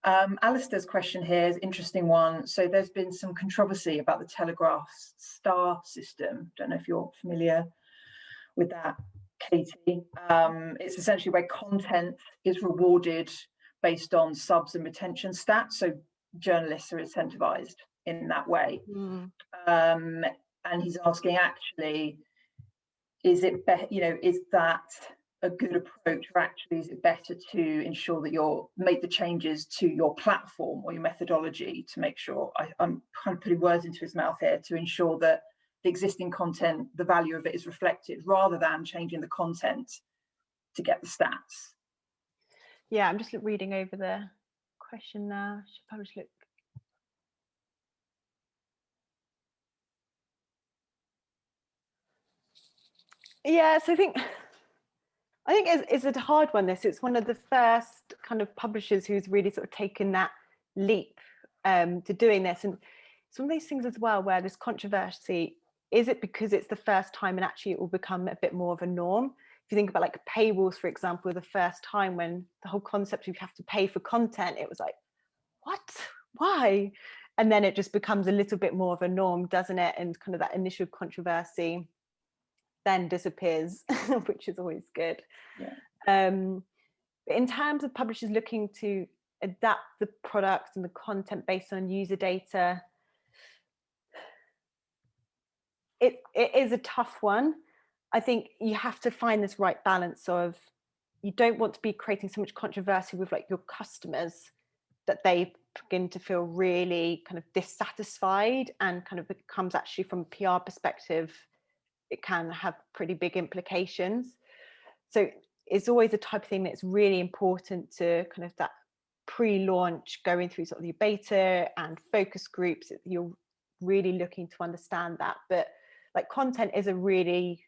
Alistair's question here is an interesting one. So there's been some controversy about the Telegraph's star system. Don't know if you're familiar with that, Katie. It's essentially where content is rewarded based on subs and retention stats. So journalists are incentivized in that way. And he's asking, actually, is it better, is that a good approach, or actually is it better to ensure that you make the changes to your platform or your methodology to make sure, I'm kind of putting words into his mouth here, to ensure that the existing content, the value of it is reflected, rather than changing the content to get the stats? Yeah, I'm just reading over the question now. Should probably just look. Yeah, so I think it's a hard one. It's one of the first kind of publishers who's really sort of taken that leap to doing this, and some of these things as well where there's controversy. Is it because it's the first time, and actually it will become a bit more of a norm? If you think about like paywalls, for example, the first time when the whole concept of you have to pay for content, it was like, what? Why? And then it just becomes a little bit more of a norm, doesn't it? And kind of that initial controversy then disappears, which is always good. Yeah. In terms of publishers looking to adapt the products and the content based on user data, it is a tough one. I think you have to find this right balance of, you don't want to be creating so much controversy with like your customers that they begin to feel really kind of dissatisfied, and kind of becomes actually, from a PR perspective, it can have pretty big implications. So it's always a type of thing that's really important to kind of that pre-launch, going through sort of your beta and focus groups. You're really looking to understand that. But like content is a really,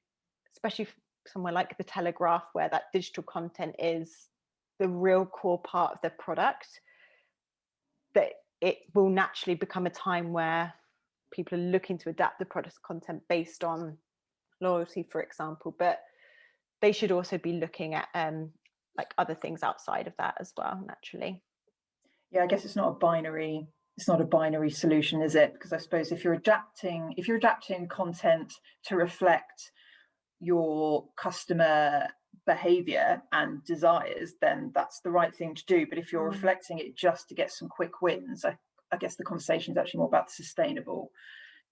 especially somewhere like the Telegraph, where that digital content is the real core part of the product, that it will naturally become a time where people are looking to adapt the product content based on loyalty, for example. But they should also be looking at like other things outside of that as well, naturally. Yeah, I guess it's not a binary solution, is it? Because I suppose if you're adapting content to reflect your customer behavior and desires, then that's the right thing to do. But if you're reflecting it just to get some quick wins, I guess the conversation is actually more about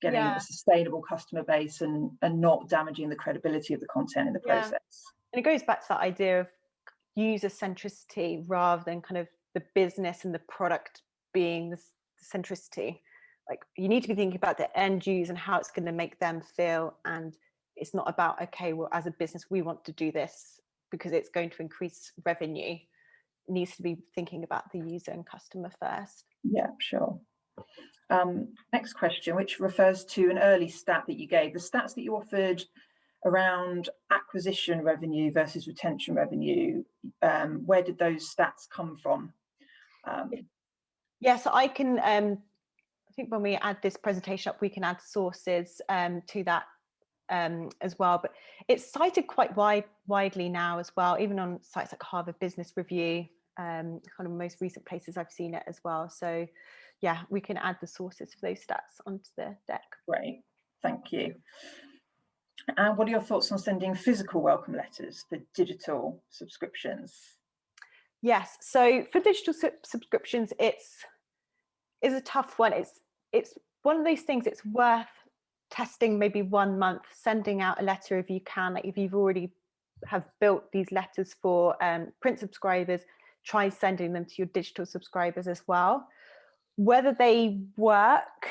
getting a sustainable customer base, and not damaging the credibility of the content in the process. And it goes back to that idea of user centricity rather than kind of the business and the product being the centricity. Like, you need to be thinking about the end user and how it's going to make them feel. And it's not about, okay, well, as a business, we want to do this because it's going to increase revenue. It needs to be thinking about the user and customer first. Yeah, sure. Next question, which refers to an early stat that you gave, the stats that you offered around acquisition revenue versus retention revenue. Where did those stats come from? So I can, I think when we add this presentation up, we can add sources to that as well. But it's cited quite widely now as well, even on sites like Harvard Business Review, kind of most recent places I've seen it as well. So yeah, we can add the sources for those stats onto the deck. Great, thank you. And what are your thoughts on sending physical welcome letters for digital subscriptions? Yes. So for digital subscriptions, it's a tough one. It's one of those things. It's worth testing maybe 1 month, sending out a letter if you can. Like if you've already have built these letters for print subscribers, try sending them to your digital subscribers as well. Whether they work,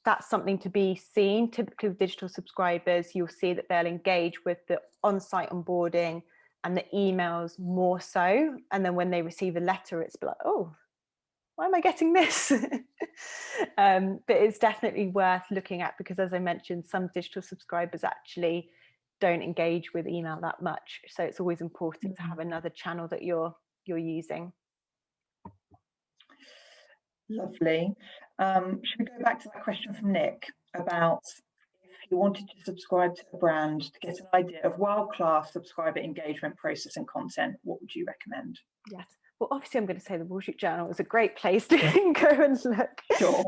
that's something to be seen. Typically with digital subscribers, you'll see that they'll engage with the on-site onboarding and the emails more so. And then when they receive a letter, it's like, oh, why am I getting this? But it's definitely worth looking at, because as I mentioned, some digital subscribers actually don't engage with email that much. So it's always important to have another channel that you're using. Lovely. Should we go back to that question from Nick about if you wanted to subscribe to a brand to get an idea of world-class subscriber engagement process and content, what would you recommend? Yes. Well, obviously, I'm going to say the Wall Street Journal is a great place to go and look. Sure.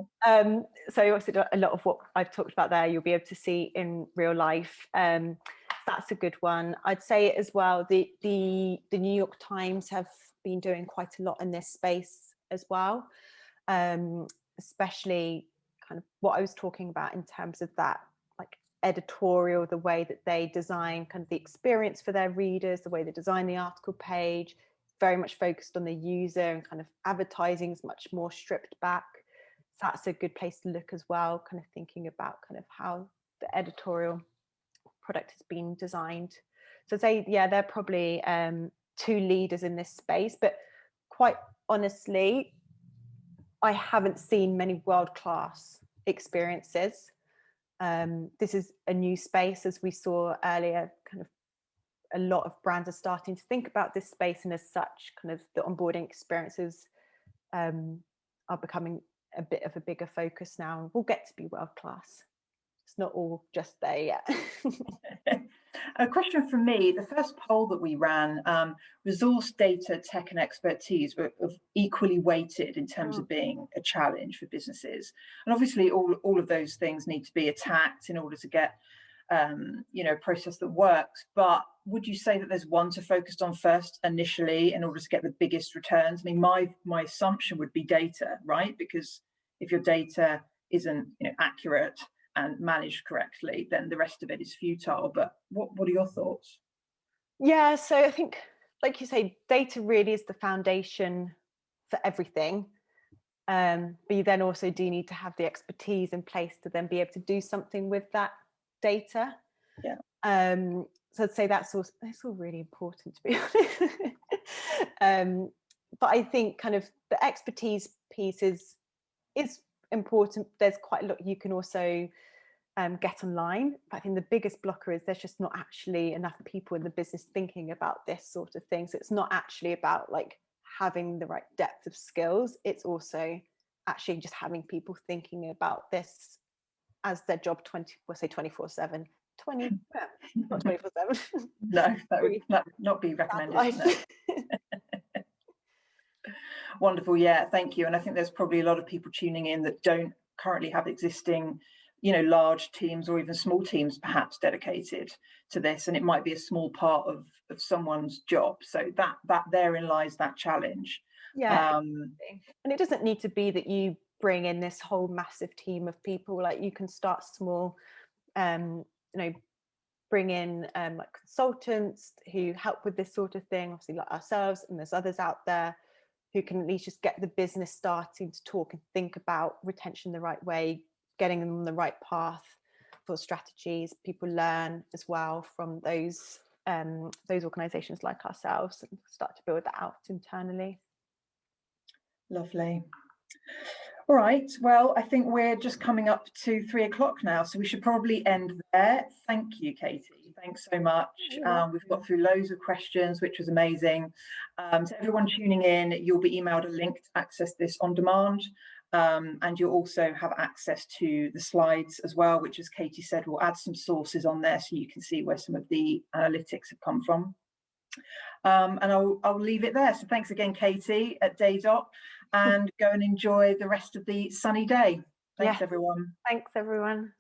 So obviously, a lot of what I've talked about there, you'll be able to see in real life. That's a good one. I'd say as well, the New York Times have been doing quite a lot in this space as well, especially kind of what I was talking about in terms of that, like editorial, the way that they design kind of the experience for their readers, the way they design the article page, very much focused on the user, and kind of advertising is much more stripped back. So that's a good place to look as well, kind of thinking about kind of how the editorial product has been designed. So I'd say, yeah, they're probably two leaders in this space, but quite honestly, I haven't seen many world-class experiences. This is a new space, as we saw earlier, kind of a lot of brands are starting to think about this space, and as such, kind of the onboarding experiences are becoming a bit of a bigger focus now, and we'll get to be world-class. It's not all just there yet. A question from me, the first poll that we ran, resource, data, tech and expertise were equally weighted in terms of being a challenge for businesses. And obviously all of those things need to be attacked in order to get a process that works. But would you say that there's one to focus on first initially in order to get the biggest returns? I mean, my assumption would be data, right? Because if your data isn't accurate and managed correctly, then the rest of it is futile. But what are your thoughts? Yeah, so I think, like you say, data really is the foundation for everything. But you then also do need to have the expertise in place to then be able to do something with that data. Yeah. So I'd say that's all really important, to be honest. But I think kind of the expertise piece is important. There's quite a lot you can also get online, but I think the biggest blocker is there's just not actually enough people in the business thinking about this sort of thing. So it's not actually about like having the right depth of skills, it's also actually just having people thinking about this as their job 24/7. 20, not 24/7. No, that would not be recommended. No. Wonderful. Yeah, thank you. And I think there's probably a lot of people tuning in that don't currently have existing, large teams or even small teams perhaps dedicated to this. And it might be a small part of someone's job. So that therein lies that challenge. Yeah. And it doesn't need to be that you bring in this whole massive team of people. Like you can start small, bring in like consultants who help with this sort of thing, obviously like ourselves, and there's others out there who can at least just get the business starting to talk and think about retention the right way, getting them on the right path for strategies. People learn as well from those organizations like ourselves and start to build that out internally. Lovely. All right, well, I think we're just coming up to 3 o'clock now, so we should probably end there. Thank you, Katie. Thanks so much. We've got through loads of questions, which was amazing. To everyone tuning in, you'll be emailed a link to access this on demand, and you'll also have access to the slides as well, which, as Katie said, we'll add some sources on there so you can see where some of the analytics have come from. And I'll leave it there. So thanks again, Katie at Daydot, and go and enjoy the rest of the sunny day. Thanks, everyone. Thanks, everyone.